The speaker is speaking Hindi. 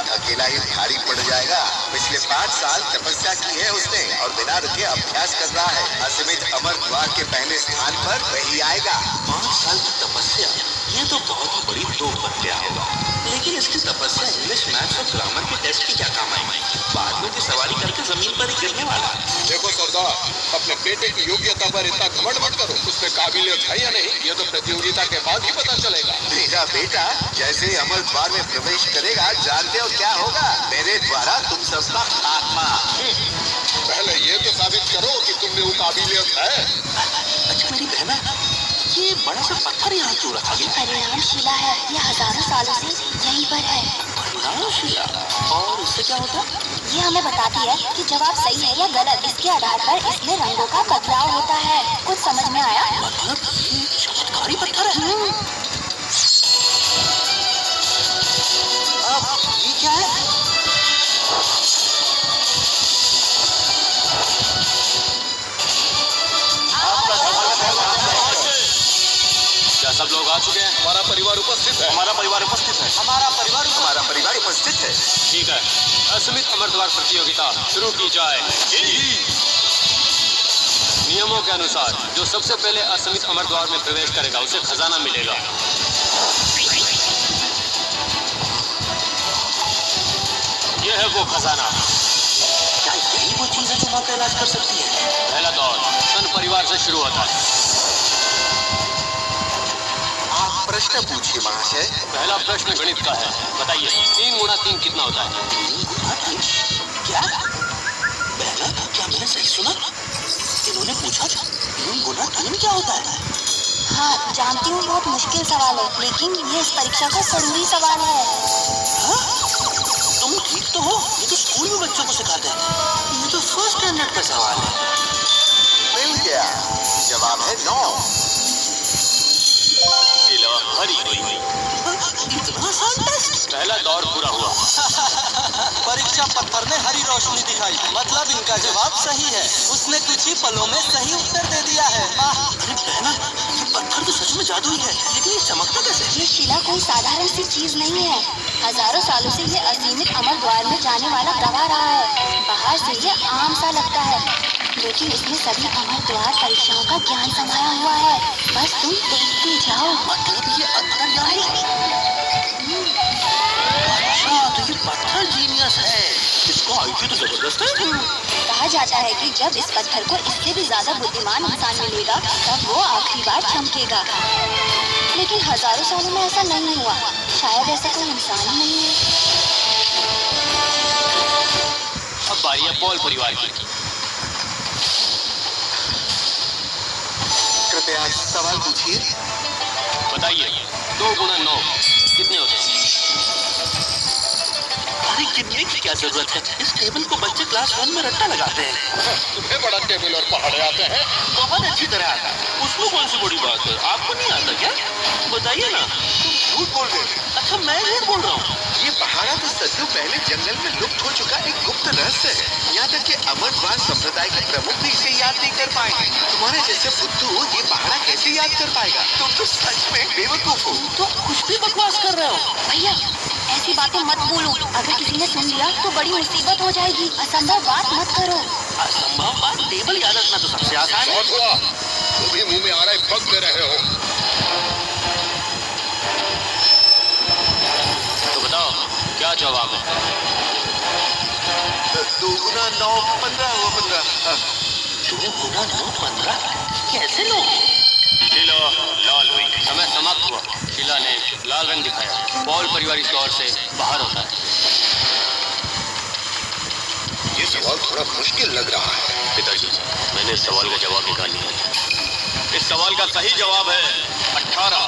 अकेला ही भारी पड़ जाएगा। पिछले 5 साल तपस्या की है उसने और बिना रुके अभ्यास कर रहा है। असीमित अमर द्वार के पहले स्थान पर वही आएगा। 5 साल की तपस्या, ये तो बहुत ही बड़ी तोप बन गया होगा। लेकिन इसकी तपस्या इंग्लिश, मैथ्स और ग्रामर के टेस्ट की क्या काम आएगी? बाद में की सवारी करके जमीन पर ही गिरने वाला। देखो सरदार, अपने बेटे की योग्यता पर इतना घमंड मत करो। उसमें काबिलियत है या नहीं, ये तो प्रतियोगिता के बाद ही पता चलेगा। मेरा बेटा जैसे ही अमर द्वार में प्रवेश करेगा, जानते हो क्या होगा? मेरे द्वारा तुम सबका खात्मा। पहले ये तो साबित करो कि तुम में वो काबिलियत है। अच्छा मेरी बहना, ये बड़ा सा पत्थर यहाँ क्यों रखा गया? परिणाम शिला है, ये हजारों सालों से यहीं पर है। परिणाम शिला? और इससे क्या होता? ये हमें बताती है कि जवाब सही है या गलत, इसके आधार पर इसमें रंगों का बदलाव होता है। कुछ समझ में आया? मतलब ये चमत्कारी पत्थर है। अब ये क्या है? क्या सब लोग आ चुके हैं? हमारा परिवार उपस्थित है। हमारा परिवार उपस्थित है। हमारा परिवार उपस्थित है। ठीक है, असीमित अमर द्वार प्रतियोगिता शुरू की जाए। नियमों के अनुसार जो सबसे पहले असीमित अमर द्वार में प्रवेश करेगा उसे खजाना मिलेगा। यह है वो खजाना। क्या यही वो चीज है जो मौत का इलाज कर सकती है? पहला दौर सन परिवार से शुरू होता है। आप प्रश्न पूछिए महाशय। पहला प्रश्न गणित का है। बताइए 3 गुणा 3 कितना होता है? 3 गुना 3? क्या बहना, क्या मैंने सही सुना? इन्होंने पूछा 3 गुना 3 क्या होता है? हाँ जानती हूँ, बहुत मुश्किल सवाल है, लेकिन ये इस परीक्षा का जरूरी सवाल है। हाँ? तुम ठीक तो हो? ये तो स्कूल में बच्चों को सिखाते हैं। ये तो फर्स्ट स्टैंडर्ड का सवाल है। मिल गया, जवाब है 9। हरी हुई। इतना आसान टेस्ट? पहला दौर पूरा हुआ। परीक्षा पत्थर ने हरी रोशनी दिखाई, मतलब इनका जवाब सही है। उसने कुछ ही पलों में सही उत्तर दे दिया है। अरे बहना, ये पत्थर तो सच में जादुई है, लेकिन ये चमकता कैसे? ये शिला कोई साधारण सी चीज नहीं है। हजारों सालों से ये असीमित अमर द्वार में जाने वाला प्रवाह रहा है। बाहर से ये आम सा लगता है, लेकिन इसमें सभी अमर द्वार परीक्षाओं का ज्ञान समाया हुआ है। बस तुम देखते जाओ। मतलब ये अंतर्यामी? अच्छा, तो ये पत्थर जीनियस है। इसको आईक्यू तो जबरदस्त है। कहा जाता है कि जब इस पत्थर को इससे भी ज्यादा बुद्धिमान इंसान मिलेगा, तब वो आखिरी बार चमकेगा। लेकिन हजारों सालों में ऐसा नहीं हुआ। शायद ऐसा कोई इंसान ही नहीं है। अब बारी है पॉल परिवार की। कृपया सवाल पूछिए। बताइए 2 गुना 9 कितने होते हैं? अरे गिनने की क्या जरूरत है? इस टेबल को बच्चे क्लास 1 में रट्टा लगाते हैं। तुम्हें बड़ा टेबल और पहाड़े आते हैं? बहुत अच्छी तरह आता है। उसमें कौन सी बड़ी बात है? आपको नहीं आता क्या? बताइए ना। तुम झूठ बोल रहे हो। अच्छा मैं झूठ बोल रहा हूँ? ये पहाड़ा तो सदियों पहले जंगल में लुप्त हो चुका एक गुप्त रहस्य है। यहाँ तक कि अमर द्वार संप्रदाय के प्रमुख भी इसे याद नहीं कर पाएंगे। तुम्हारे जैसे बुद्धू ये पहाड़ा कैसे याद कर पाएगा? तुम तो सच में बेवकूफ हो। तो कुछ भी बकवास कर रहे हो। भैया ऐसी बातें मत बोलो, अगर किसी ने सुन लिया तो बड़ी मुसीबत हो जाएगी। असंभव बात मत करो। असंभव बात? टेबल याद रखना तो सबसे आसान है। बहुत हुआ, तुम भी मुंह में आ रहे पक दे रहे हो। तो बताओ क्या जवाब है? 2 गुना 9 15 हुआ 15। 2 गुना 9 15? कैसे लोग? शीला लाल हुई। समय समाप्त हुआ। शीला ने लाल रंग दिखाया। पॉल परिवार इस दौर से बाहर होता है। ये सवाल थोड़ा मुश्किल लग रहा है। पिताजी, मैंने इस सवाल का जवाब निकाल लिया है। इस सवाल का सही जवाब है 18।